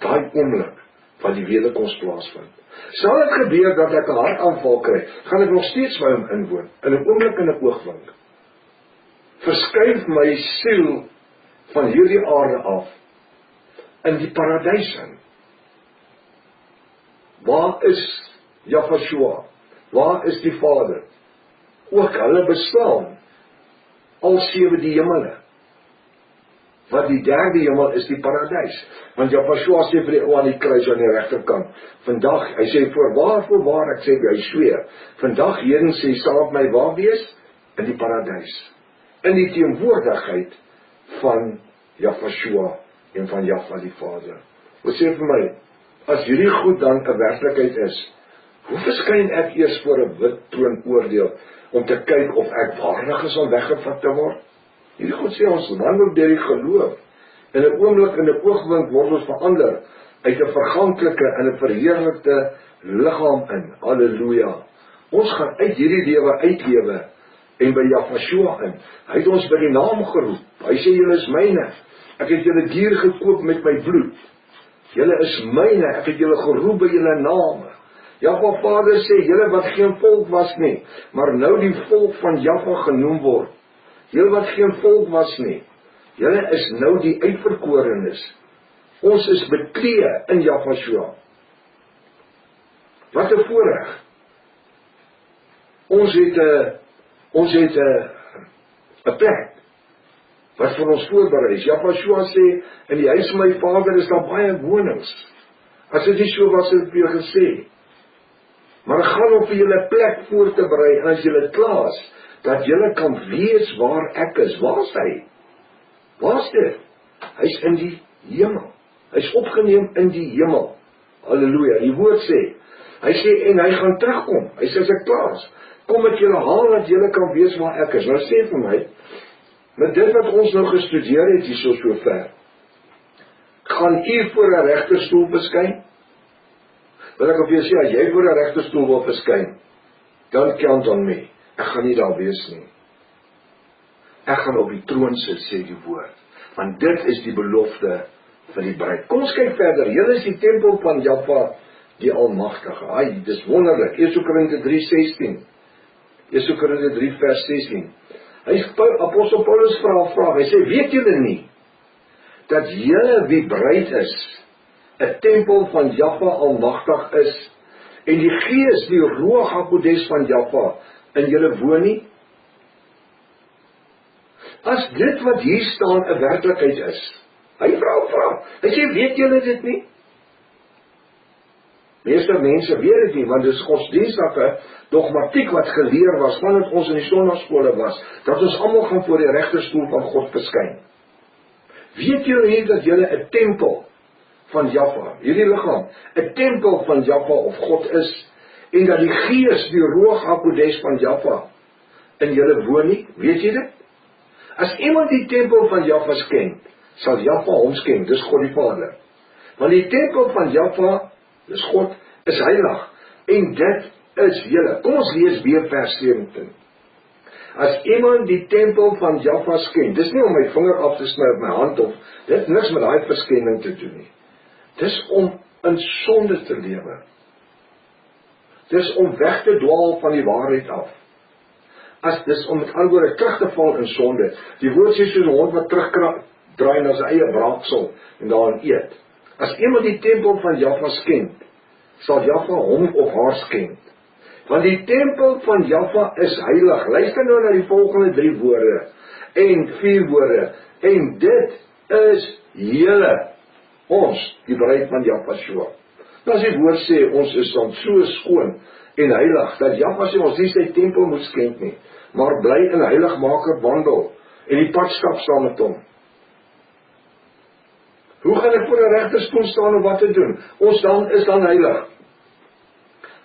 Daai oomblik wat die wederkoms plaasvind. Sal dit gebeur dat ek 'n hartaanval kry, gaan ek nog steeds by hom inwoon, in 'n oomblik en 'n oogwink. Verskuif my siel van hierdie aarde af in die paradys in. Waar is Jahweh? Waar is die Vader? Ook hulle bestaan al 7 die hemele. Want die 3de hemel is die paradys. Want Jahweh sê vir die ou aan die kruis aan die regterkant, vandag, hy sê voorwaar, ek sê hy sweer, vandag heren sê saam met my waar wees? In die paradys. In die teenwoordigheid van Jahweh en van Jahweh die Vader. Wat sê vir my, as hierdie goed dan 'n werklikheid is, hoe verskyn ek eers voor 'n wit troon oordeel, om te kyk of ek waardig is om weggevat te word? Hierdie goed sê ons wandel deur die geloof. In 'n oomblik, in 'n oogwink word ons verander uit 'n verganklike en 'n verheerlikte liggaam in. Halleluja. Ons gaan uit hierdie lewe uitlewe en by Jahweh in. Hy het ons by die naam geroep. Hy sê julle is myne. Ek het julle dier gekoop met my bloed. Julle is myne. Ek het julle geroep by julle name. Jahweh Vader sê julle wat geen volk was nie, maar nou die volk van Jahweh genoem word. Julle wat geen volk was nie, julle is nou die uitverkorenes. Ons is beklee in Jahweh. Wat 'n voorreg. Ons het 'n plek wat vir ons voorberei is. Jahweh sê, in die huis van my Vader is daar baie wonings. As dit nie so was, het ek vir gesê. Maar ek gaan om vir julle plek voor te berei, en as julle klaar is, dat julle kan weet waar ek is. Waar is hy? Waar is dit? Hy is in die hemel. Hy is opgeneem in die hemel. Halleluja. Die woord sê, hy sê, en hy gaan terugkom. Hy sê, as ek klaar is, kom ek julle haal, dat julle kan weet waar ek is. Nou sê vir my, met dit wat ons nou gestudeer het, hier so ver, gaan u voor 'n regterstoel verskyn? Wil ek op jou sê, as jy voor 'n regterstoel wil verskyn, dan count on me. Ek gaan nie daar wees nie. Ek gaan op die troon sit, sê die woord. Want dit is die belofte van die bruid. Kom ons kyk verder. Julle is die tempel van Jahweh, die Almagtige. Ai, dis wonderlik. 1 Korinte 3:16. 1 Korinte 3 vers 16. Apostel Paulus vra 'n vraag. Hy sê, weet julle nie, dat julle wie bruid is, 'n tempel van Jahweh Almagtig is, en die Gees, die Ruach HaKodesh van Jahweh, in julle woon nie? As dit wat hier staan 'n werklikheid is, hy vra, hy sê, weet julle dit nie? Meeste mense weet dit nie, want dit is godsdienstige dogmatiek wat geleer was, vandat ons in die sonnaarskole was, dat ons almal gaan voor die regterstoel van God verskyn. Weet julle nie dat julle 'n tempel van Jahweh, hierdie liggaam, 'n tempel van Jahweh of God is, en dat die Gees, die Ruach HaKodesh van Jahweh, in julle woon nie? Weet jy dit? As iemand die tempel van Jahweh skenk, sal Jahweh hom skenk, dis God die Vader. Want die tempel van Jahweh, dis God, is heilig, en dit is julle. Kom ons lees weer vers 17. As iemand die tempel van Jahweh skenk, dis nie om my vinger af te sny op my hand, of dit het niks met daai verskenning te doen nie. Dis om in sonde te lewe. Dis om weg te dwaal van die waarheid af. As dis om met ander woorde terug te val in sonde. Die woord sê soos 'n hond wat terugdraai na sy eie braaksel en daarin eet. As iemand die tempel van Jahweh skenk, sal Jahweh hom of haar skenk. Want die tempel van Jahweh is heilig. Luister nou na die volgende 3 woorde en 4 woorde. En dit is julle, ons, die bruid van Jahweh. As die woord sê, ons is dan so skoon en heilig, dat Jahweh sê ons nie sy tempel moet skenk nie, maar bly in heiligmaker wandel, en die pad stap saam met hom. Hoe gaan ek voor 'n regterstoel staan om wat te doen? Ons dan is dan heilig.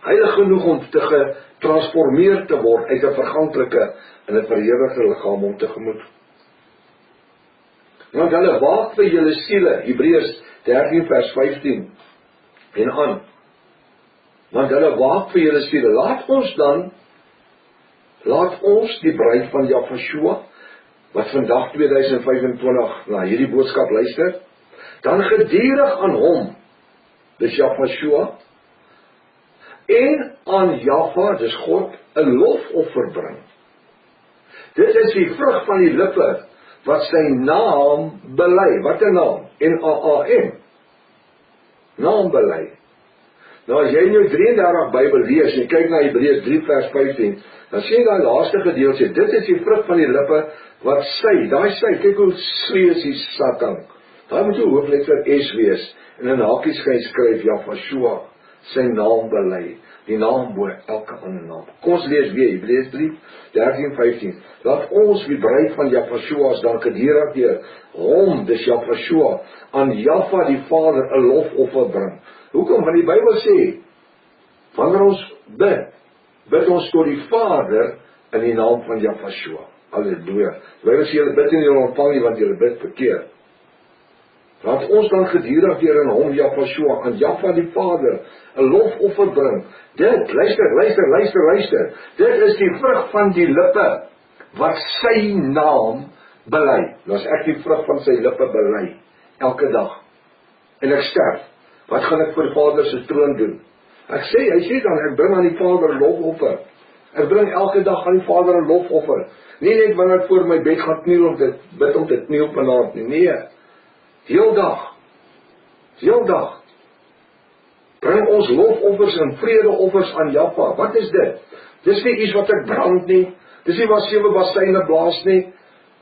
Heilig genoeg om te getransformeer te word uit 'n verganklike en 'n verheerlikte liggaam om tegemoet. Want hulle waak vir julle siele, Hebreërs 13 vers 15 en aan. Want hulle waak vir julle siele. Laat ons die bruid van Jahweh, wat vandag 2025 na hierdie boodskap luister, dan gedurig aan hom, dis Jahweh, en aan Jahweh, dis God, 'n lofoffer bring. Dit is die vrug van die lippe, wat sy naam bely. Wat 'n naam? N-A-A-M. Naam bely. Nou as jy nou 33 Bybel lees, en jy kyk na Hebreërs 3 vers 15, dan sien daai laaste gedeelte, dit is die vrug van die lippe, wat daai sy, kyk hoe slee is die Satan. Daai moet jou hoofletter S wees, en in hakies gaan jy skryf, Jahshua, sy naam bely, die naam bo elke ander naam. Kom ons lees weer, Hebreërs 3, 13-15, laat ons wie bruid van Jahshua is, dan gedierig deur hom, dis Jahshua, aan Jahwe die Vader 'n lofoffer bring. Hoekom? Want die Bybel sê, wanneer ons bid ons tot die Vader in die naam van Jahshua. Halleluja. Die Bybel sê, julle bid nie, julle ontvang nie, want julle bid verkeerd. Laat ons dan gedierig deur in hom, Jahshua, aan Jahwe die Vader 'n lofoffer bring. Dit, luister, dit is die vrug van die lippe, wat sy naam bely. Nou as ek die vrug van sy lippe bely, elke dag, en ek sterf, wat gaan ek vir die Vader se troon doen? Hy sê dan, ek bring aan die Vader 'n lofoffer. Ek bring elke dag aan die Vader 'n lofoffer. Nie net wanneer ek voor my bed gaan kniel om dit bid om dit kniel vanaand nie. Nee. Heel dag. Bring ons lofoffers en vredeoffers aan Jahwe. Wat is dit? Dis nie iets wat ek brand nie. Dis nie waar 7 basyne blaas nie.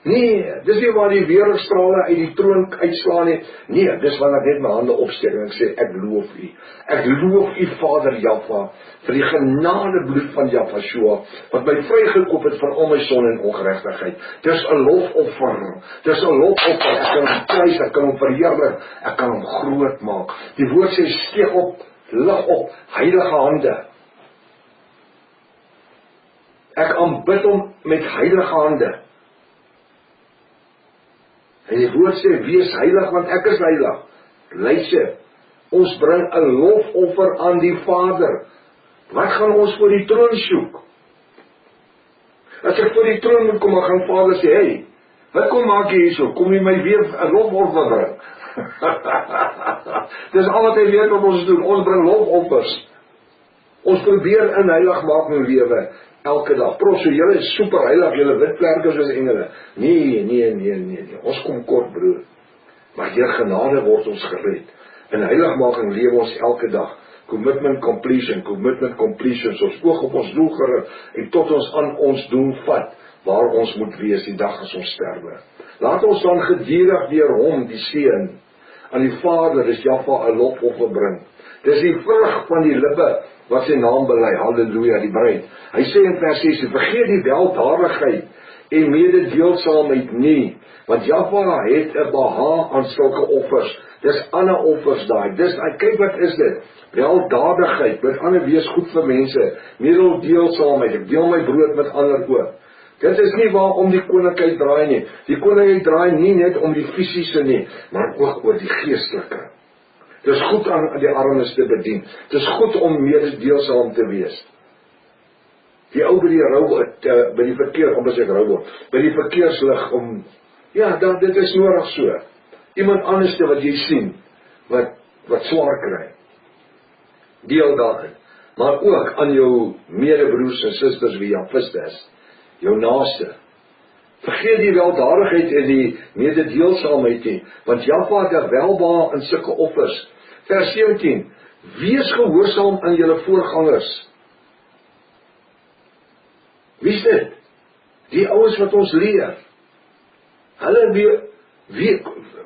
Nee, dis nie waar die weerstrale uit die troon uitslaan nie. Nee, dis wanneer ek net my hande opsteek en ek sê, ek loof U. Ek loof U Vader Jahwe, vir die genadebloed van Jahshua, wat my vrygekoop het van al my sonde en ongeregtigheid. Dis 'n lofoffer. Dis 'n lofoffer. Ek kan hom prys, ek kan hom verheerlik, ek kan hom groot maak. Die woord sê, steek op, lig op, heilige hande. Ek aanbid hom met heilige hande. En die woord sê, wees heilig, want ek is heilig. Luister, ons bring 'n lofoffer aan die Vader. Wat gaan ons voor die troon soek? As ek voor die troon moet kom, dan gaan Vader sê, hey, wat kom maak jy hierso? Kom jy my weer 'n lofoffer bring? Dis al wat hy weet wat ons doen, ons bring lofoffers. Ons probeer in heilig maak my lewe, elke dag. So julle is super heilig, julle wit vlerke soos engele. Nee. Ons kom kort, broer. Maar deur genade word ons gered. In heiligmaking lewe ons elke dag. Commitment completion, so ons oog op ons doel gerig, en tot ons aan ons doel vat, waar ons moet wees die dag as ons sterwe. Laat ons dan gedierig deur hom, die Seun, aan die Vader, dis Jahwe 'n lofoffer bring. Dis die vrug van die lippe, wat sy naam bely, halleluja, die bruid. Hy sê in vers 6, vergeet die weldadigheid en mededeelsaamheid nie, want Jahwe het 'n behaag aan sulke offers. Dis ander offers daai. Kyk wat is dit? Weldadigheid, met ander wees goed vir mense, mededeelsaamheid, ek deel my brood met ander ook. Dit is nie waarom die koninkryk draai nie. Die koninkryk draai nie net om die fisiese nie, maar ook oor die geestelike. Dit is goed aan die armes te bedien. Dit is goed om mededeelsaam te wees. Die ou by die by die verkeer, by die verkeerslig om, ja, dit is nodig so. Iemand anderste wat jy sien, wat swaar kry. Deel daarin. Maar ook aan jou medebroers en susters wie Jahwist is, jou naaste. Vergeet die weldadigheid en die mededeelsaamheid nie, want Jahwe het 'n welbehaag in sulke offers. Vers 17, wees gehoorsaam aan julle voorgangers. Wie is dit? Die ouens wat ons leer. Hulle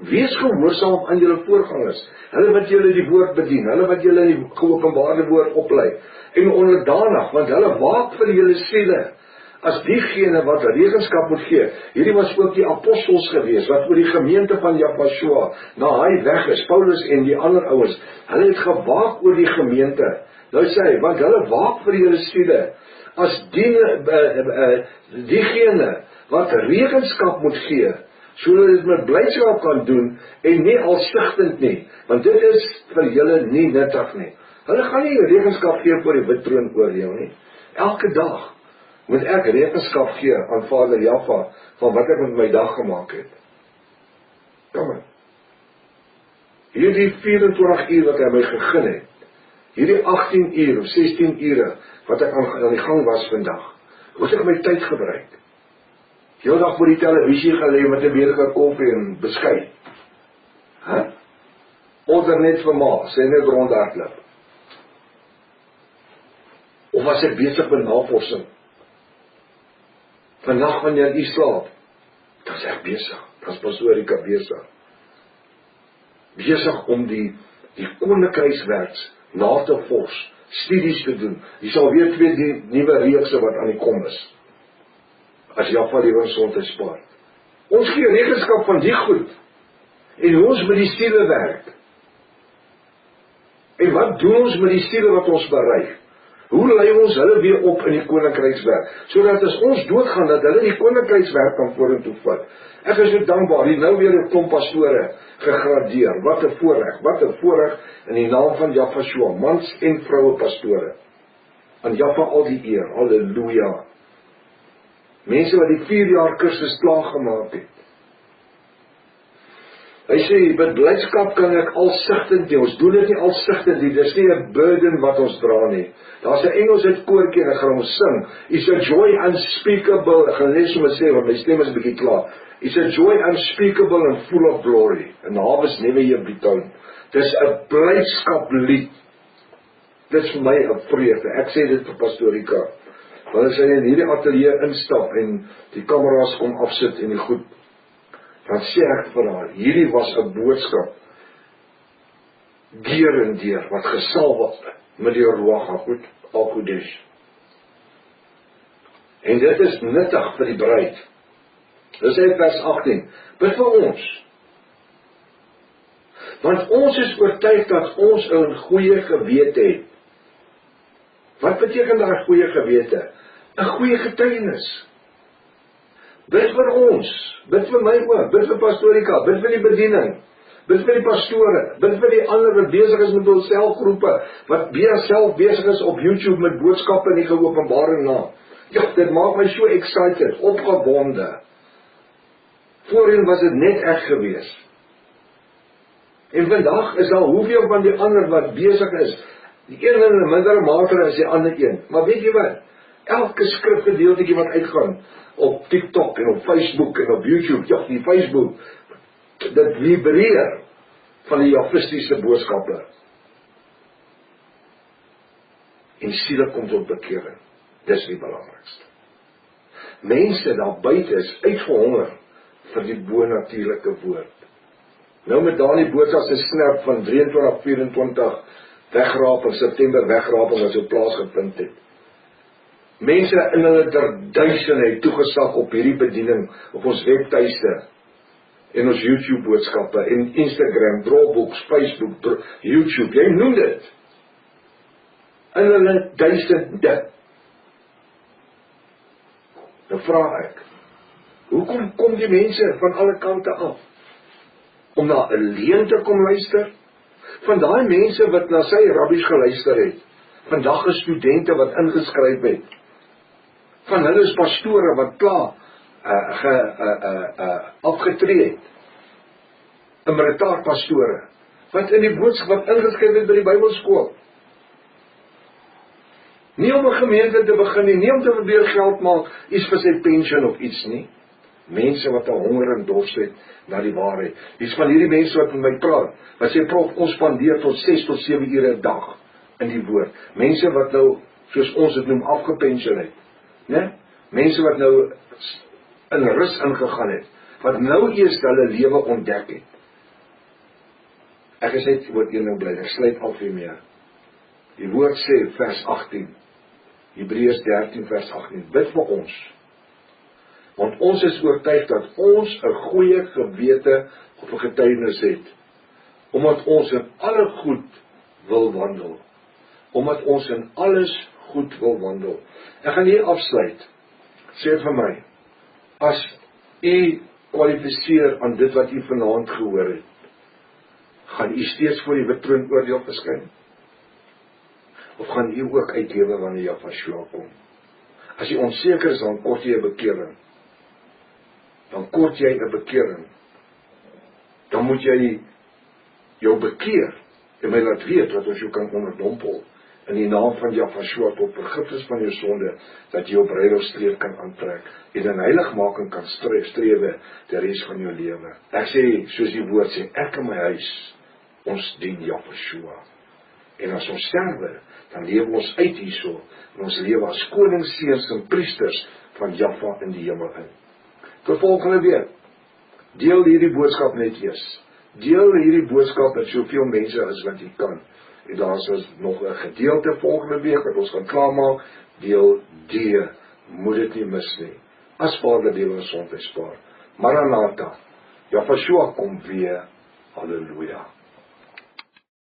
wees gehoorsaam aan julle voorgangers. Hulle wat julle die woord bedien, hulle wat julle in die geopenbaarde woord oplei. En onderdanig, want hulle waak vir julle siele. As diegene wat rekenskap moet gee. Hierdie was ook die apostels gewees, wat oor die gemeente van Jahshua, na hy weg is, Paulus en die ander ouens, hulle het gewaak oor die gemeente. Nou sê hy, want hulle waak vir julle siele. As diegene wat rekenskap moet gee, sodat dit met blydskap kan doen, en nie al sigtend nie, want dit is vir julle nie nuttig nie. Hulle gaan nie rekenskap gee voor die wit troon oordeel nie. Elke dag moet ek rekenskap gee aan Vader Jahwe van wat ek met my dag gemaak het. Kom. Hierdie 24 uur wat hy my gegee het, hierdie 18 uur of 16 ure wat ek aan die gang was vandag, hoe het ek my tyd gebruik? Heel dag voor die televisie gelê met 'n beker koffie en beskuit. Order net vir ma, sê net rondhardloop. Of was ek besig met navorsing? Vandag wanneer u slaap, dan is ek besig, dan is Pastoor Rika besig. Besig om die koninkrykswerk na te vors, studies te doen. Jy sal weer 2 nuwe reekse wat aan die kom is. As Jaffa lewe en gesondheid spaar. Ons gee rekenskap van die goed. En hoe ons met die siele werk. En wat doen ons met die siele wat ons bereik? Hoe lei ons hulle weer op in die koninkrykswerk? Sodat as ons doodgaan, dat hulle die koninkrykswerk kan vorentoe vat. Ek is so dankbaar, hier nou weer 'n klomp pastore gegradeer. Wat 'n voorreg in die naam van Jaffa Shua, mans en vroue pastore. Aan Jaffa al die eer, halleluja. Mense wat die 4 jaar kursus klaargemaak het. Hy sê, met blydskap kan ek alsigtend nie, ons doen dit nie alsigtend nie, dis nie 'n burden wat ons dra nie. Daar's 'n Engelse koortjie en ek gaan ons sing, it's a joy unspeakable, ek gaan net sommer sê, want my stem is 'n bietjie klaar, it's a joy unspeakable and full of glory, and harvest never yet be told. Dis 'n blydskaplied, dis vir my 'n vreugde, ek sê dit vir Pastoor Rika, want as hy in hierdie ateljee instap, en die kameras kom afsit en die goed, dan sê ek vir haar, hierdie was 'n boodskap, deur en deur, wat gesalf was, met die Ruach HaKodesh. En dit is nuttig vir die bruid. Dis in vers 18, bid vir ons. Want ons is oortuig dat ons 'n goeie gewete het. Wat beteken daai goeie gewete? 'n Goeie getuienis. Bid vir ons, bid vir my ook, bid vir Pastoor Rika, bid vir die bediening, bid vir die pastore, bid vir die ander wat besig is met hul selfgroepe, wat self besig is op YouTube met boodskappe in die geopenbare naam. Ja, dit maak my so excited, opgewonde. Voorheen was dit net ek gewees. En vandag is daar hoeveel van die ander wat besig is, die een in 'n mindere mate as die ander een. Maar weet jy wat? Elke skrifgedeeltjie wat uitgaan, op TikTok en op Facebook en op YouTube, ja, die Facebook, dit vibreer van die jaffistiese boodskappe. En siele kom tot bekering. Dis die belangrikste. Mense daar buite is uitgehonger vir die bonatuurlike woord. Nou met daardie boodskap se snerp van 23-24 wegraping, September wegraping wat so plaasgevind het. Mense in hulle duisende het toegesak op hierdie bediening, op ons webtuiste, en ons YouTube boodskappe, en Instagram, Dropbox, Facebook, YouTube, jy noem dit. In hulle duisende. Nou vra ek, hoekom kom die mense van alle kante af? Om na 'n leuen te kom luister? Van daai mense wat na sy rabbies geluister het, vandag is studente wat ingeskryf het, van hulle is pastore wat klaar afgetree het, emeritaat pastore, wat in die boodskap wat ingeskryf het by die Bybelskool. Nie om 'n gemeente te begin nie om te probeer geld maak, iets vir sy pension of iets nie. Mense wat 'n honger en dorst het na die waarheid. Dis van hierdie mense wat met my praat, wat sê, prof, ons spandeer tot 6 tot 7 ure 'n dag in die woord. Mense wat nou, soos ons dit noem, afgepensioneer het. Ne? Mense wat nou in rus ingegaan het, wat nou eers hulle lewe ontdek het. Ek is net oor een nou bly, ek sluit af hiermee. Die woord sê, vers 18, Hebreërs 13 vers 18, bid vir ons, want ons is oortuig dat ons 'n goeie gewete of 'n getuienis het, omdat ons in alle goed wil wandel, omdat ons in alles goed wil wandel. Ek gaan hier afsluit, sê vir my, as u kwalifiseer aan dit wat u vanaand gehoor het, gaan u steeds voor die wittroon oordeel verskyn? Of gaan u ook uitlewe wanneer Jaffa Shua kom? As jy onseker is, dan kort jy 'n bekering. Dan moet jy jou bekeer en my laat weet dat ons jou kan onderdompel in die naam van Jaffa Shua tot vergifnis van jou sonde, dat jy jou bruilofskleed kan aantrek en in heiligmaking kan strewe die res van jou lewe. Ek sê, soos die woord sê, ek en my huis, ons dien Jaffa Shua. En as ons sterwe, dan leef ons uit hierso, en ons leef as koningsseuns en priesters van Jahwe in die hemel in. Tot volgende week, deel hierdie boodskap net eers. Deel hierdie boodskap met soveel mense as wat jy kan. En daar is nog 'n gedeelte volgende week wat ons gaan klaarmaak. Deel D, moet dit nie mis nie. As Vader lewe ons gesondheid spaar. Maranatha, Jahwe kom weer. Halleluja.